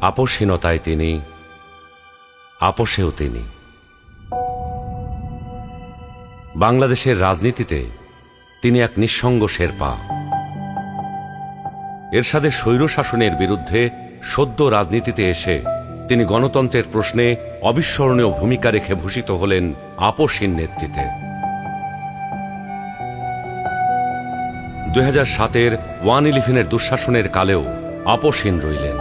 আপোষহীনতায় তিনি, আপোষেও তিনি। বাংলাদেশের রাজনীতিতে তিনি এক নিঃসঙ্গ শেরপা। এরশাদের স্বৈরশাসনের বিরুদ্ধে সদ্য রাজনীতিতে এসে তিনি গণতন্ত্রের প্রশ্নে অবিস্মরণীয় ভূমিকা রেখে ভূষিত হলেন আপোষহীন নেতৃত্বে। 2007-এর 1/11-এর দুঃশাসনের কালেও আপোষহীন রইলেন।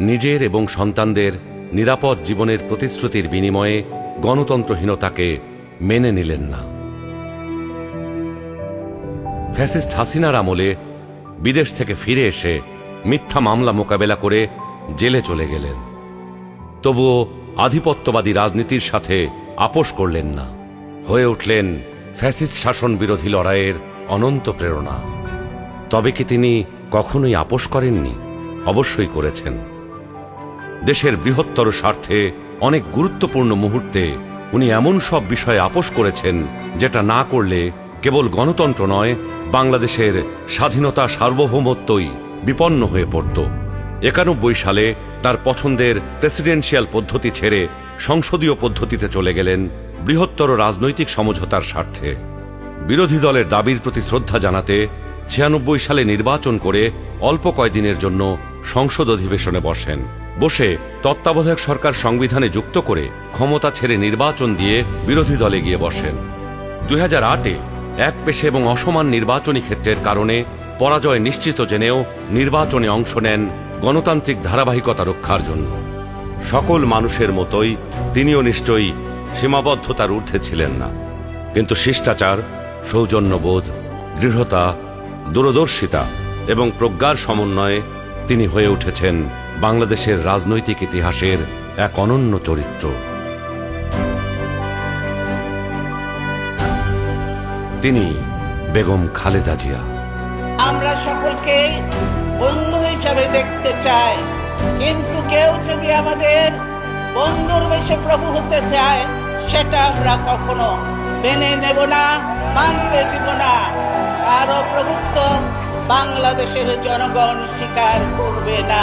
নিজের এবং সন্তানদের নিরাপদ জীবনের প্রতিশ্রুতির বিনিময়ে গণতন্ত্রহীনতাকে মেনে নিলেন না। ফ্যাসিস্ট হাসিনার আমলে বিদেশ থেকে ফিরে এসে মিথ্যা মামলা মোকাবেলা করে জেলে চলে গেলেন। তবুও আধিপত্যবাদী রাজনীতির সাথে আপোষ করলেন না, হয়ে উঠলেন ফ্যাসিস্ট শাসন বিরোধী লড়াইয়ের অনন্ত প্রেরণা। তবে কি তিনি কখনোই আপোষ করেননি? অবশ্যই করেছেন। দেশের বৃহত্তর স্বার্থে অনেক গুরুত্বপূর্ণ মুহূর্তে উনি এমন সব বিষয়ে আপোষ করেছেন যেটা না করলে কেবল গণতন্ত্র নয়, বাংলাদেশের স্বাধীনতা সার্বভৌমত্বই বিপন্ন হয়ে পড়ত। 91 সালে তার পছন্দের প্রেসিডেন্সিয়াল পদ্ধতি ছেড়ে সংসদীয় পদ্ধতিতে চলে গেলেন বৃহত্তর রাজনৈতিক সমঝোতার স্বার্থে। বিরোধী দলের দাবির প্রতি শ্রদ্ধা জানাতে 96 সালে নির্বাচন করে অল্প কয়েকদিনের জন্য সংসদ অধিবেশনে বসে তত্ত্বাবধায়ক সরকার সংবিধানে যুক্ত করে ক্ষমতা ছেড়ে নির্বাচন দিয়ে বিরোধী দলে গিয়ে বসেন। 2008-এ একপেশে এবং অসমান নির্বাচনী ক্ষেত্রের কারণে পরাজয় নিশ্চিত জেনেও নির্বাচনে অংশ নেন গণতান্ত্রিক ধারাবাহিকতা রক্ষার জন্য। সকল মানুষের মতোই তিনিও নিশ্চয়ই সীমাবদ্ধতার ঊর্ধ্বে ছিলেন না, কিন্তু শিষ্টাচার, সৌজন্যবোধ, দৃঢ়তা, দূরদর্শিতা এবং প্রজ্ঞার সমন্বয়ে তিনি হয়ে উঠেছেন বাংলাদেশের রাজনৈতিক ইতিহাসের এক অনন্য চরিত্র। তিনি বেগম খালেদা জিয়া। আমরা সকলকে বন্ধু হিসাবে দেখতে চাই, কিন্তু কেউ যদি আমাদের বন্ধুর বেশে প্রভু হতে চায়, সেটা আমরা কখনো মেনে নেব না, মানতে দিব না। কারো প্রভুত্ব বাংলাদেশের জনগণ স্বীকার করবে না।